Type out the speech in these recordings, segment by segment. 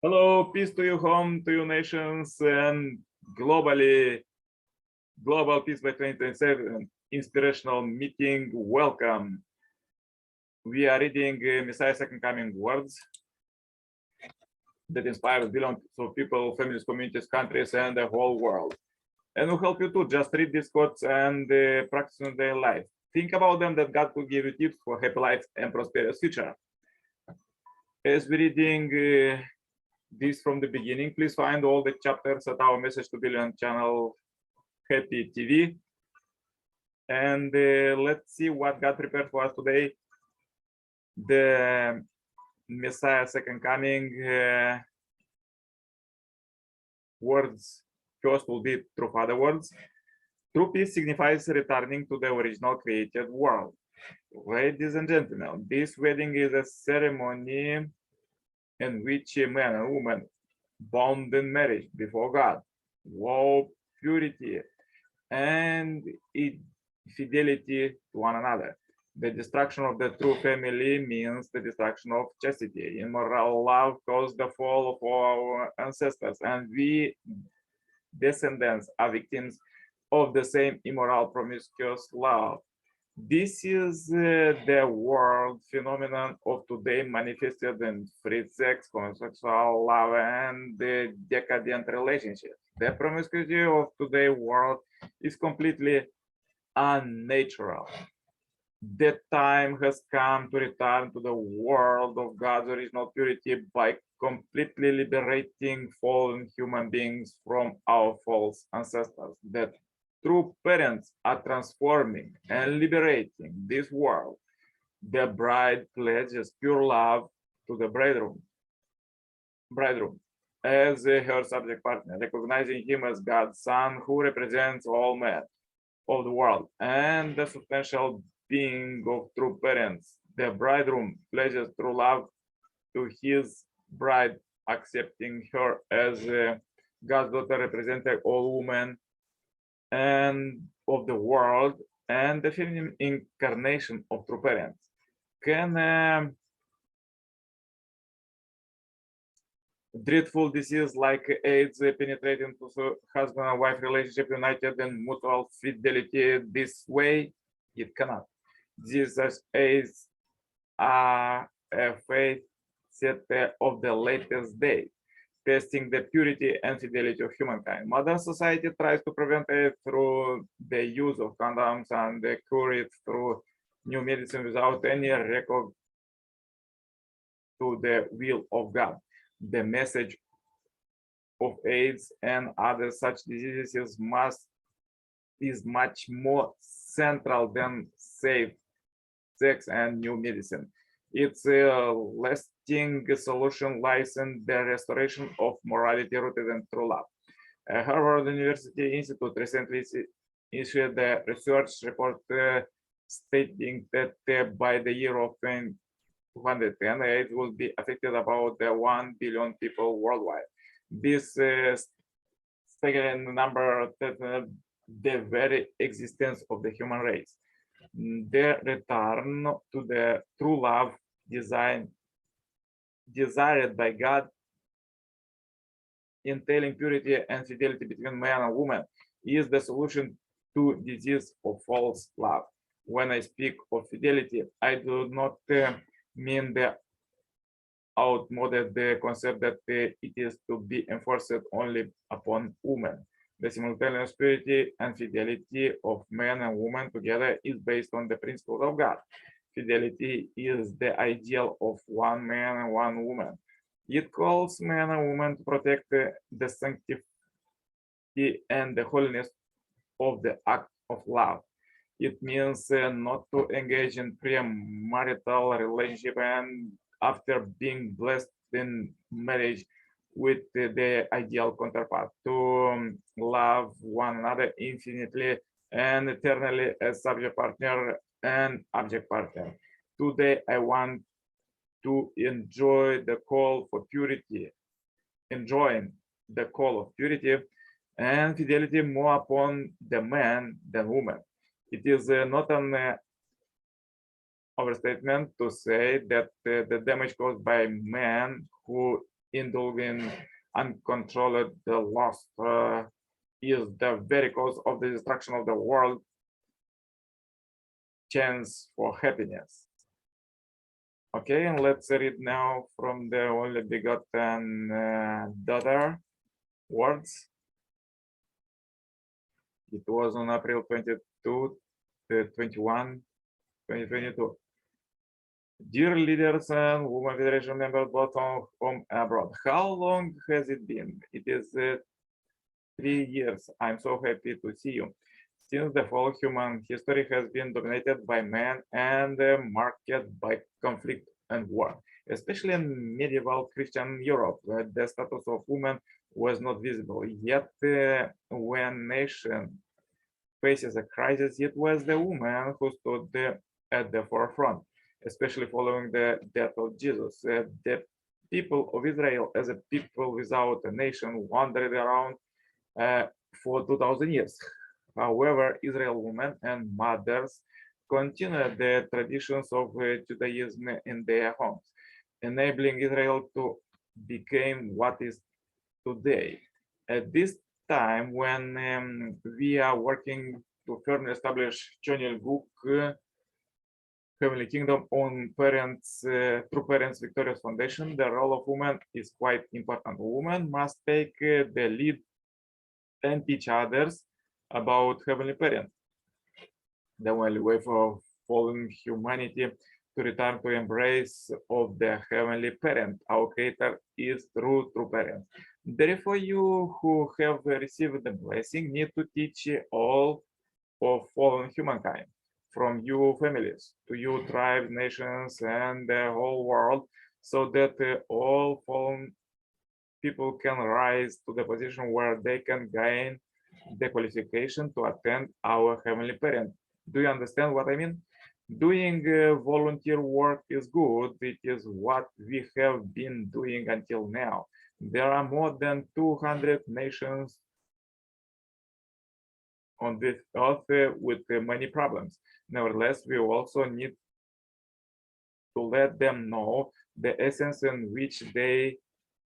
Hello, peace to you home, to you nations, and global Peace by 2027 inspirational meeting. Welcome. We are reading Messiah's Second Coming words that inspire billions of people, families, communities, countries, and the whole world. And will help you to just read these quotes and practice in their life. Think about them that God could give you tips for happy life and prosperous future. As we're reading this from the beginning, please find all the chapters at our Message to Billion channel, Happy TV. And let's see what God prepared for us today. The Messiah Second Coming words. First will be true father words. True peace signifies returning to the original created world. Ladies and gentlemen, this wedding is a ceremony in which a man and woman bound in marriage before God, vow purity and fidelity to one another. The destruction of the true family means the destruction of chastity. Immoral love caused the fall of our ancestors, and we descendants are victims of the same immoral promiscuous love. This is the world phenomenon of today, manifested in free sex, homosexual love, and the decadent relationships. The promiscuity of today's world is completely unnatural. The time has come to return to the world of God's original purity by completely liberating fallen human beings from our false ancestors. The true parents are transforming and liberating this world. The bride pledges pure love to the bridegroom as her subject partner, recognizing him as God's son who represents all men of the world and the substantial being of true parents. The bridegroom pledges true love to his bride, accepting her as God's daughter, representing all women and of the world, and the feminine incarnation of true parents. Can dreadful disease like AIDS penetrate into husband and wife relationship united in mutual fidelity this way? It cannot. Jesus is a faith set of the latest day, testing the purity and fidelity of humankind. Modern society tries to prevent it through the use of condoms and cure it through new medicine without any record to the will of God. The message of AIDS and other such diseases is much more central than safe sex and new medicine. Its lasting solution lies in the restoration of morality rooted in true love. Harvard University Institute recently issued a research report stating that by the year of 2010, AIDS will be affected about 1 billion people worldwide. This staggering number that the very existence of the human race. The return to the true love desired by God, entailing purity and fidelity between man and woman, is the solution to disease of false love. When I speak of fidelity, I do not mean the outmoded concept that it is to be enforced only upon women. The simultaneous purity and fidelity of man and woman together is based on the principle of God. Fidelity is the ideal of one man and one woman. It calls man and woman to protect the sanctity and the holiness of the act of love. It means not to engage in premarital relationship and after being blessed in marriage with the ideal counterpart, to love one another infinitely and eternally as subject partner and object partner. Today, I want to enjoy the call for purity, enjoying the call of purity and fidelity more upon the man than woman. It is not an overstatement to say that the damage caused by men who indulging uncontrolled lust is the very cause of the destruction of the world chance for happiness. Okay, and let's read now from the only begotten daughter words. It was on April 22, 21, 2022. Dear leaders and Women Federation members both home and abroad, how long has it been? It is 3 years. I'm so happy to see you. Since the fall, human history has been dominated by men and marked by conflict and war. Especially in medieval Christian Europe, the status of women was not visible. Yet, when nation faces a crisis, it was the woman who stood at the forefront, especially following the death of Jesus. The people of Israel, as a people without a nation, wandered around for 2,000 years. However, Israel women and mothers continued the traditions of Judaism in their homes, enabling Israel to become what is today. At this time, when we are working to firmly establish Chonil Guk Heavenly Kingdom on parents, through Parents Victorious Foundation, the role of women is quite important. Women must take the lead and teach others about Heavenly Parent. The only way for fallen humanity to return to embrace of the Heavenly Parent, our Creator, is through true parents. Therefore, you who have received the blessing need to teach all of fallen humankind, from you families to you tribes, nations, and the whole world, so that all fallen people can rise to the position where they can gain the qualification to attend our Heavenly Parent. Do you understand what I mean? Doing volunteer work is good. It is what we have been doing until now. There are more than 200 nations on this earth with many problems. Nevertheless, we also need to let them know the essence in which they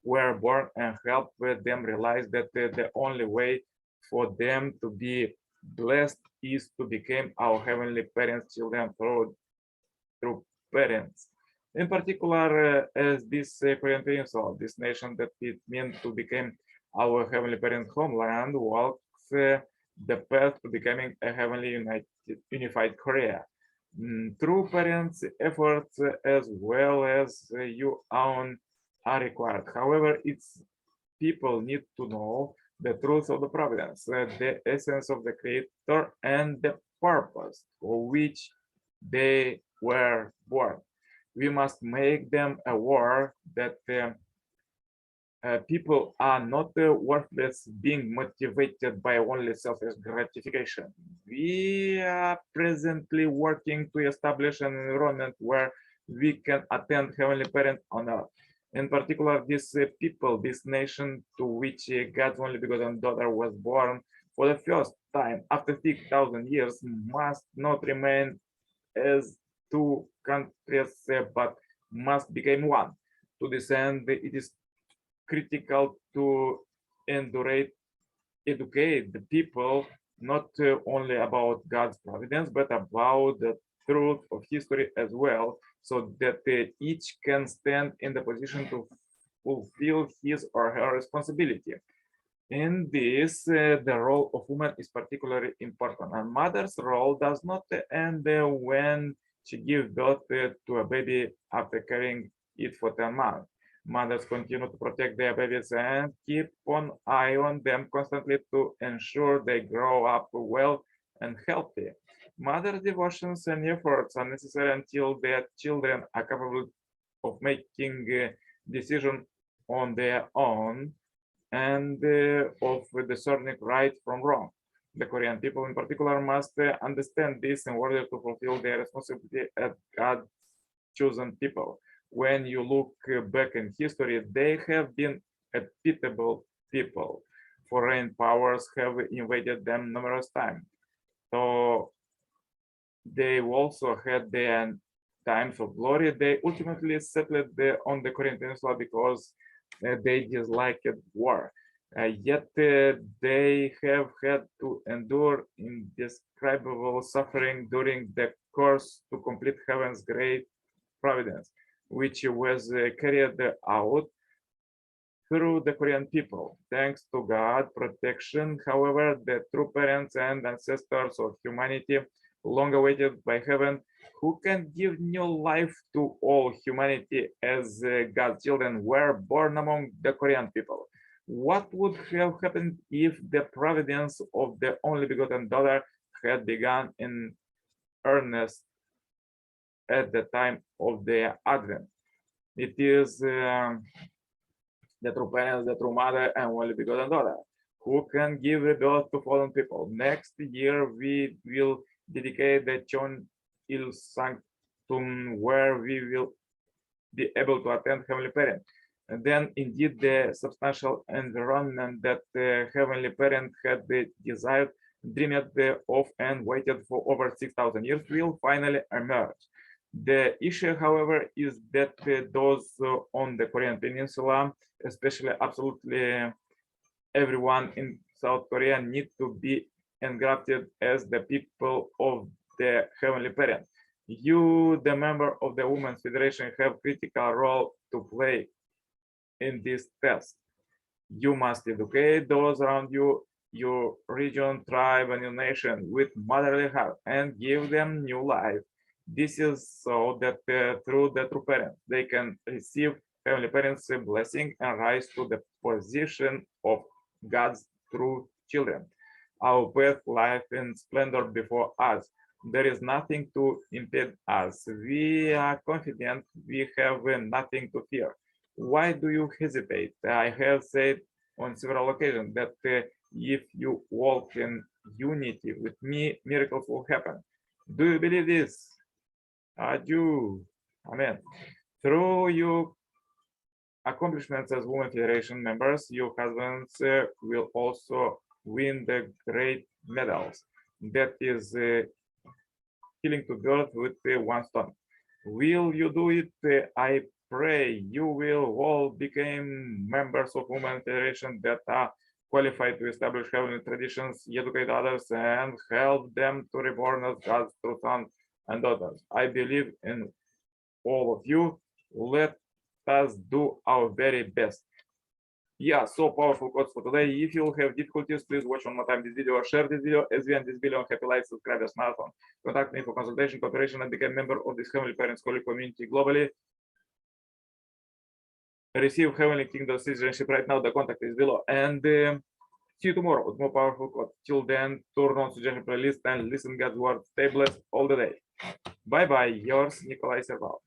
were born and help them realize that the only way for them to be blessed is to become our Heavenly Parents' children through parents. In particular, as this Korean Peninsula, this nation that it meant to become our Heavenly Parent homeland, walks the path to becoming a heavenly unified Korea. True parents' efforts as well as your own are required. However, its people need to know the truth of the providence, the essence of the Creator, and the purpose for which they were born. We must make them aware that people are not worthless, being motivated by only selfish gratification. We are presently working to establish an environment where we can attend Heavenly Parent on earth. In particular, these people, this nation to which God's only begotten daughter was born for the first time after 6,000 years, must not remain as two countries, but must become one. To this end, it is critical to educate the people not only about God's providence, but about the truth of history as well, so that each can stand in the position to fulfill his or her responsibility. In this, the role of woman is particularly important. A mother's role does not end when she gives birth to a baby after carrying it for 10 months. Mothers continue to protect their babies and keep an eye on them constantly to ensure they grow up well and healthy. Mother devotions and efforts are necessary until their children are capable of making decisions on their own and of discerning right from wrong. The Korean people in particular must understand this in order to fulfill their responsibility as God's chosen people. When you look back in history, they have been a pitiable people. Foreign powers have invaded them numerous times. So they also had their times of glory. They ultimately settled on the Korean Peninsula because they disliked war. Yet they have had to endure indescribable suffering during the course to complete heaven's great providence, which was carried out through the Korean people. Thanks to God's protection, however, the true parents and ancestors of humanity, long awaited by heaven, who can give new life to all humanity as God's children, were born among the Korean people. What would have happened if the providence of the only begotten daughter had begun in earnest at the time of their advent? It is the true parents, the true mother, and only begotten daughter, who can give birth to fallen people. Next year, we will dedicate the Chon Il Sanctum, where we will be able to attend Heavenly Parent. And then, indeed, the substantial environment that the Heavenly Parent had desired, dreamed of, and waited for over 6,000 years will finally emerge. The issue, however, is that those on the Korean Peninsula, especially absolutely everyone in South Korea, need to be engrafted as the people of the Heavenly Parent. You, the member of the Women's Federation, have critical role to play in this test. You must educate those around you, your region, tribe, and your nation with motherly heart and give them new life. This is so that through the true parents, they can receive Heavenly Parents' blessing and rise to the position of God's true children. Our path, life, and splendor before us. There is nothing to impede us. We are confident we have nothing to fear. Why do you hesitate? I have said on several occasions that if you walk in unity with me, miracles will happen. Do you believe this? I do. Amen. Through your accomplishments as Women Federation members, your husbands will also win the great medals. That is killing to birth with one stone. Will you do it? I pray you will all become members of Women Federation that are qualified to establish heavenly traditions, educate others, and help them to reborn as God's true sons and daughters. I believe in all of you. Let us do our very best. Yeah, so powerful quotes for today. If you have difficulties, please watch one more time this video or share this video. As we end this video, happy life, subscribe to smartphone. Contact me for consultation, cooperation, and become a member of this Heavenly Parents Holy community globally. Receive Heavenly Kingdom citizenship right now. The contact is below. And see you tomorrow with more powerful quotes. Till then, turn on suggestion playlist and listen God's word. Stay blessed all the day. Bye bye. Yours, Nicolae Cirpala.